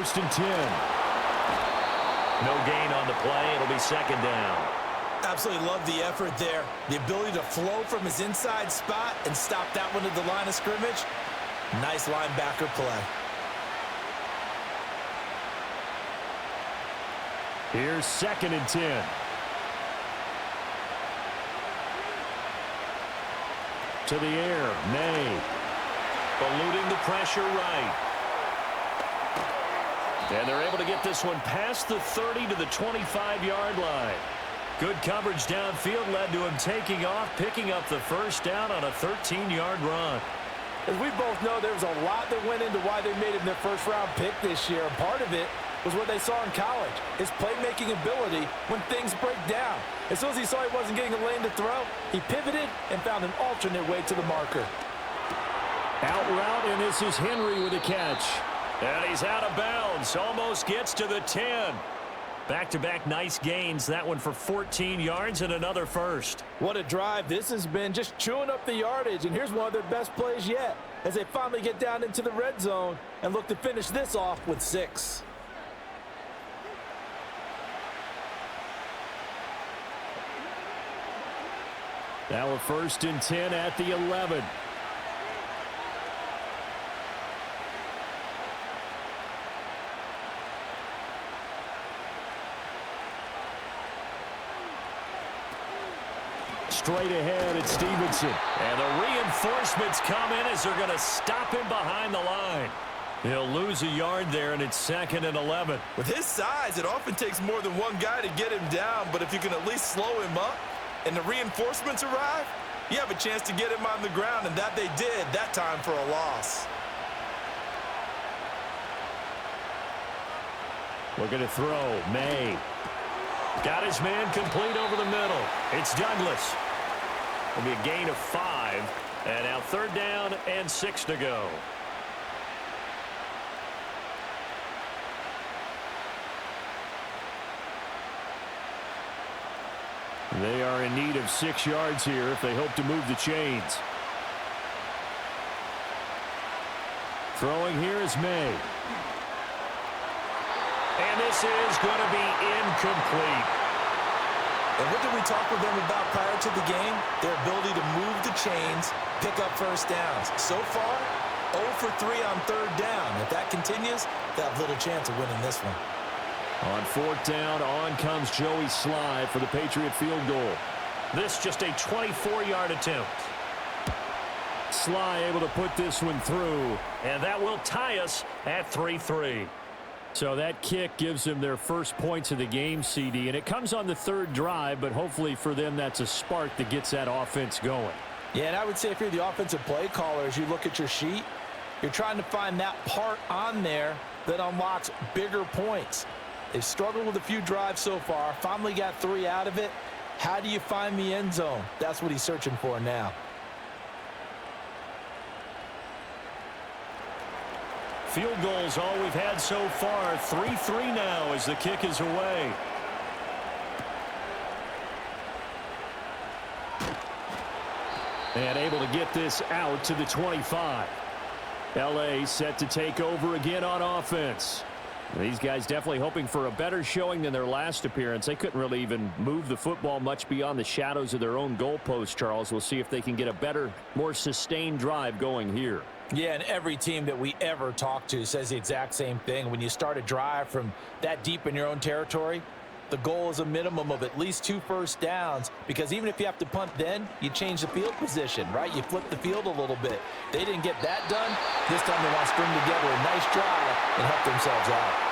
1st and 10. No gain on the play. It'll be 2nd down. Absolutely love the effort there. The ability to flow from his inside spot and stop that one at the line of scrimmage. Nice linebacker play. Here's 2nd and 10. To the air, May. Eluding the pressure right. And they're able to get this one past the 30 to the 25-yard line. Good coverage downfield led to him taking off, picking up the 1st down on a 13-yard run. As we both know, there was a lot that went into why they made him their first-round pick this year. And part of it was what they saw in college, his playmaking ability when things break down. As soon as he saw he wasn't getting a lane to throw, he pivoted and found an alternate way to the marker. Out route, and this is Henry with a catch. And he's out of bounds. Almost gets to the 10. Back-to-back nice gains. That one for 14 yards and another 1st. What a drive this has been, just chewing up the yardage. And here's one of their best plays yet as they finally get down into the red zone and look to finish this off with 6. Now a 1st and 10 at the 11. Straight ahead at Stevenson. And the reinforcements come in as they're going to stop him behind the line. He'll lose a yard there, and it's 2nd and 11. With his size, it often takes more than one guy to get him down, but if you can at least slow him up and the reinforcements arrive, you have a chance to get him on the ground, and that they did that time for a loss. Looking to throw, May. Got his man complete over the middle. It's Douglas. It'll be a gain of 5. And now 3rd down and 6 to go. They are in need of 6 yards here if they hope to move the chains. Throwing here is May. And this is going to be incomplete. And what did we talk with them about prior to the game? Their ability to move the chains, pick up 1st downs. So far, 0 for 3 on 3rd down. If that continues, they have little chance of winning this one. On 4th down, on comes Joey Sly for the Patriot field goal. This just a 24-yard attempt. Sly able to put this one through. And that will tie us at 3-3. So that kick gives them their first points of the game, CD. And it comes on the 3rd drive, but hopefully for them that's a spark that gets that offense going. Yeah, and I would say if you're the offensive play caller, as you look at your sheet, you're trying to find that part on there that unlocks bigger points. They've struggled with a few drives so far, finally got 3 out of it. How do you find the end zone? That's what he's searching for now. Field goals all we've had so far. 3-3 now as the kick is away. And able to get this out to the 25. L.A. set to take over again on offense. These guys definitely hoping for a better showing than their last appearance. They couldn't really even move the football much beyond the shadows of their own goalpost, Charles. We'll see if they can get a better, more sustained drive going here. Yeah, and every team that we ever talk to says the exact same thing. When you start a drive from that deep in your own territory, the goal is a minimum of at least 2 first downs, because even if you have to punt then, you change the field position, right? You flip the field a little bit. They didn't get that done. This time they want to string together a nice drive and help themselves out.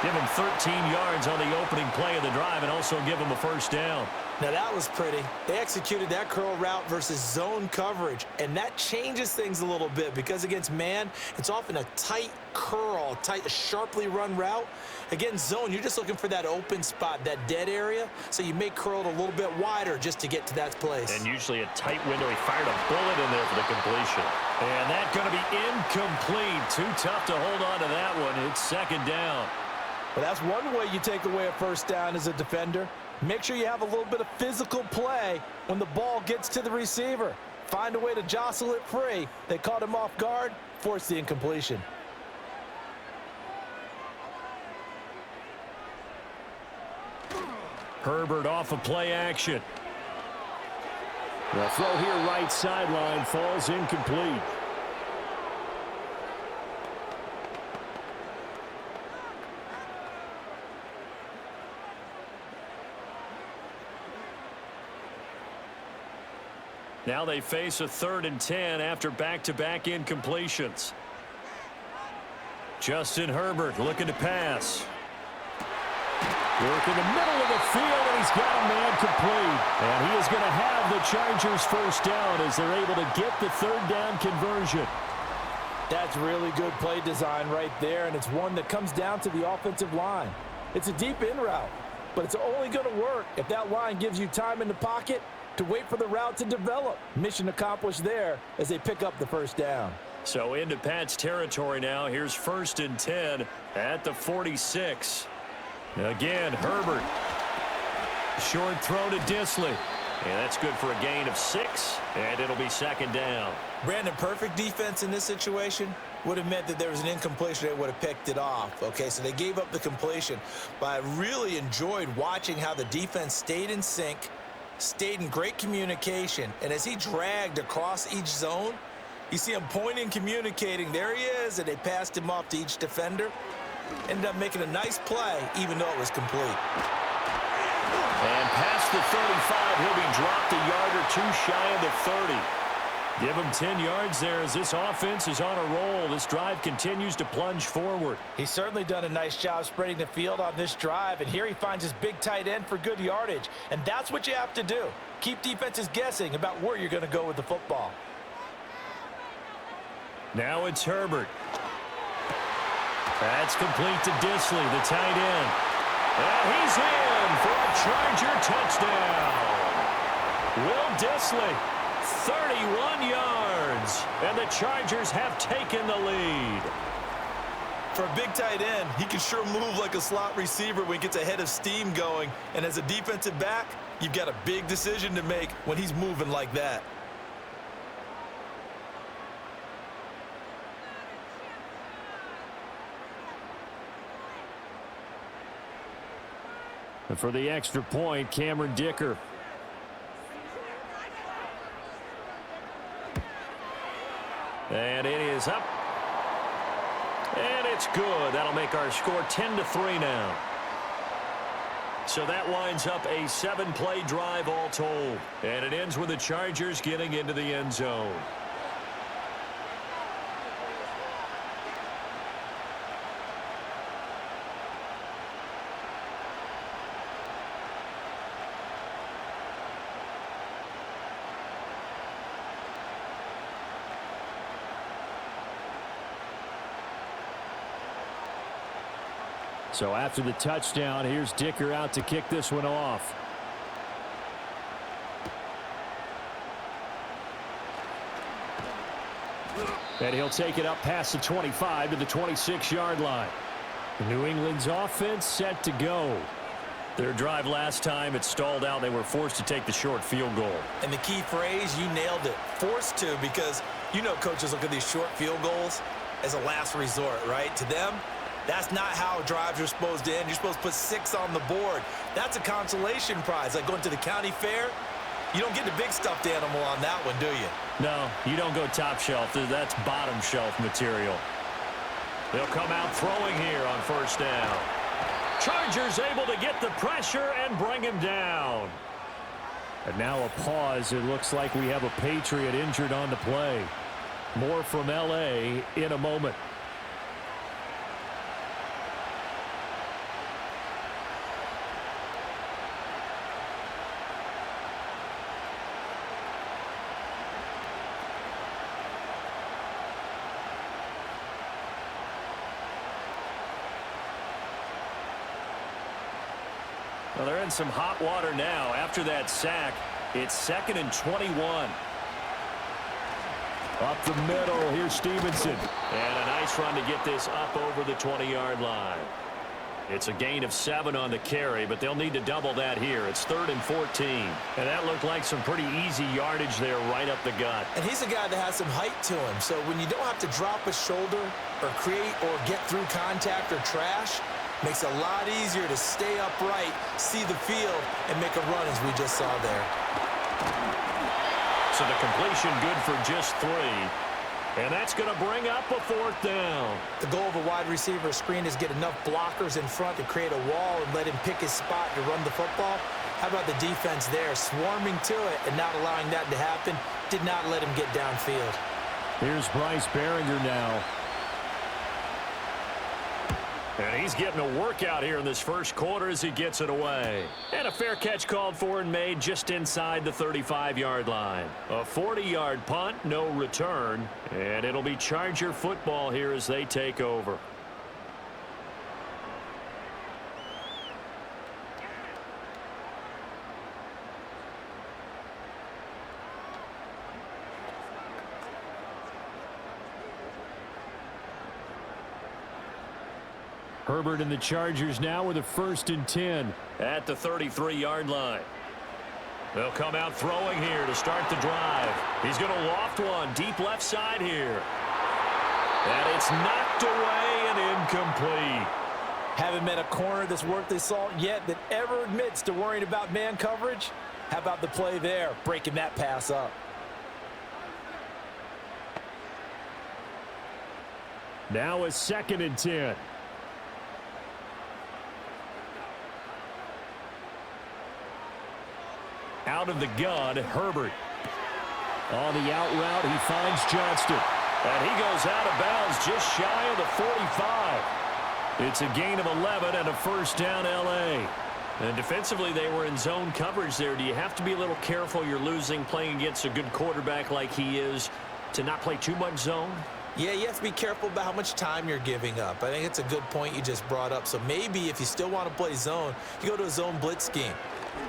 Give them 13 yards on the opening play of the drive and also give them a 1st down. Now that was pretty. They executed that curl route versus zone coverage, and that changes things a little bit because against man, it's often a tight curl, tight, sharply run route. Against zone, you're just looking for that open spot, that dead area, so you may curl it a little bit wider just to get to that place. And usually a tight window. He fired a bullet in there for the completion. And that's going to be incomplete. Too tough to hold on to that one. It's 2nd down. Well, that's one way you take away a 1st down as a defender. Make sure you have a little bit of physical play when the ball gets to the receiver. Find a way to jostle it free. They caught him off guard, forced the incompletion. Herbert off of play action. The throw here right sideline falls incomplete. Now they face a 3rd and 10 after back-to-back incompletions. Justin Herbert looking to pass. Work in the middle of the field, and he's got a man complete. And he is going to have the Chargers first down as they're able to get the 3rd down conversion. That's really good play design right there, and it's one that comes down to the offensive line. It's a deep in route, but it's only going to work if that line gives you time in the pocket to wait for the route to develop. Mission accomplished there as they pick up the first down. So into Pat's territory now. Here's 1st and 10 at the 46. Again, Herbert. Short throw to Disley. And that's good for a gain of 6, and it'll be 2nd down. Brandon, perfect defense in this situation would have meant that there was an incompletion. They would have picked it off. Okay, so they gave up the completion. But I really enjoyed watching how the defense stayed in sync, stayed in great communication, and as he dragged across each zone, you see him pointing, communicating. There he is, and they passed him off to each defender. Ended up making a nice play, even though it was complete. And past the 35, he'll be dropped a yard or 2 shy of the 30. Give him 10 yards there as this offense is on a roll. This drive continues to plunge forward. He's certainly done a nice job spreading the field on this drive, and here he finds his big tight end for good yardage. And that's what you have to do. Keep defenses guessing about where you're going to go with the football. Now it's Herbert. That's complete to Disley, the tight end. And he's in for a Charger touchdown. Will Disley, 31 yards. And the Chargers have taken the lead. For a big tight end, he can sure move like a slot receiver when he gets a head of steam going. And as a defensive back, you've got a big decision to make when he's moving like that. And for the extra point, Cameron Dicker. And it is up. And it's good. That'll make our score 10-3 now. So that winds up a 7-play drive all told. And it ends with the Chargers getting into the end zone. So after the touchdown, here's Dicker out to kick this one off. And he'll take it up past the 25 to the 26-yard line. New England's offense set to go. Their drive last time, it stalled out. They were forced to take the short field goal. And the key phrase, you nailed it. Forced to, because you know coaches look at these short field goals as a last resort, right? To them, that's not how drives are supposed to end. You're supposed to put 6 on the board. That's a consolation prize. Like going to the county fair, you don't get the big stuffed animal on that one, do you? No, you don't go top shelf. That's bottom shelf material. They'll come out throwing here on first down. Chargers able to get the pressure and bring him down. And now a pause. It looks like we have a Patriot injured on the play. More from L.A. in a moment. Well, they're in some hot water now. After that sack, it's 2nd and 21. Up the middle, here's Stevenson. And a nice run to get this up over the 20-yard line. It's a gain of 7 on the carry, but they'll need to double that here. It's 3rd and 14. And that looked like some pretty easy yardage there right up the gut. And he's a guy that has some height to him. So when you don't have to drop a shoulder or create or get through contact or trash, makes it a lot easier to stay upright, see the field, and make a run as we just saw there. So the completion good for just 3. And that's going to bring up a 4th down. The goal of a wide receiver screen is get enough blockers in front to create a wall and let him pick his spot to run the football. How about the defense there, swarming to it and not allowing that to happen? Did not let him get downfield. Here's Bryce Behringer now. And he's getting a workout here in this first quarter as he gets it away. And a fair catch called for and made just inside the 35-yard line. A 40-yard punt, no return. And it'll be Charger football here as they take over. Herbert and the Chargers now with a 1st and 10 at the 33-yard line. They'll come out throwing here to start the drive. He's going to loft one deep left side here. And it's knocked away and incomplete. Haven't met a corner that's worth his salt yet that ever admits to worrying about man coverage. How about the play there, breaking that pass up? Now a 2nd and 10. Out of the gun, Herbert. On the out route, he finds Johnston. And he goes out of bounds just shy of the 45. It's a gain of 11 and a 1st down, L.A. And defensively, they were in zone coverage there. Do you have to be a little careful? You're losing, playing against a good quarterback like he is, to not play too much zone? Yeah, you have to be careful about how much time you're giving up. I think it's a good point you just brought up. So maybe if you still want to play zone, you go to a zone blitz scheme.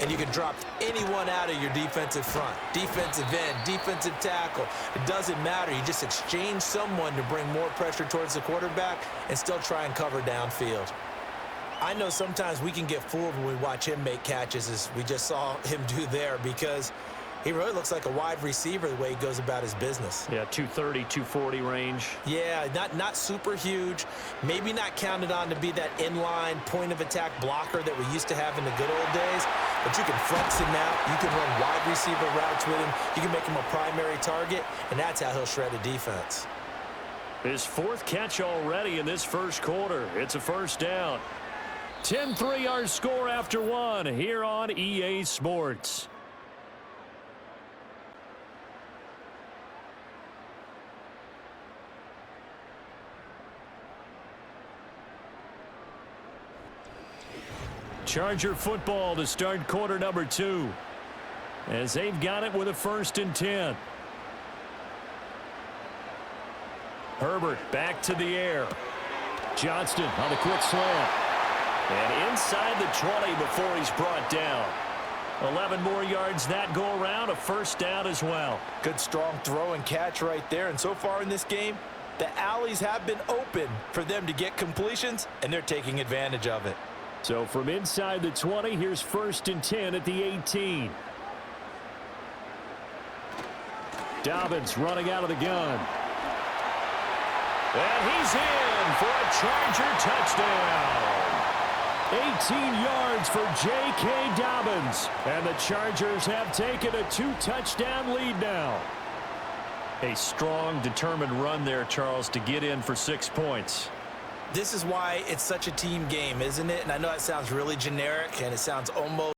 And you can drop anyone out of your defensive front. Defensive end, defensive tackle. It doesn't matter. You just exchange someone to bring more pressure towards the quarterback and still try and cover downfield. I know sometimes we can get fooled when we watch him make catches, as we just saw him do there, because he really looks like a wide receiver the way he goes about his business. Yeah, 230, 240 range. Yeah, not super huge. Maybe not counted on to be that inline point-of-attack blocker that we used to have in the good old days. But you can flex him out. You can run wide receiver routes with him. You can make him a primary target, and that's how he'll shred a defense. His 4th catch already in this first quarter. It's a 1st down. 10-3 our score after 1 here on EA Sports. Charger football to start quarter number 2. As they've got it with a 1st and 10. Herbert back to the air. Johnston on the quick slant. And inside the 20 before he's brought down. 11 more yards that go around, a 1st down as well. Good strong throw and catch right there. And so far in this game, the alleys have been open for them to get completions, and they're taking advantage of it. So from inside the 20, here's 1st and 10 at the 18. Dobbins running out of the gun. And he's in for a Charger touchdown. 18 yards for J.K. Dobbins. And the Chargers have taken a 2-touchdown lead now. A strong, determined run there, Charles, to get in for 6 points. This is why it's such a team game, isn't it? And I know it sounds really generic, and it sounds almost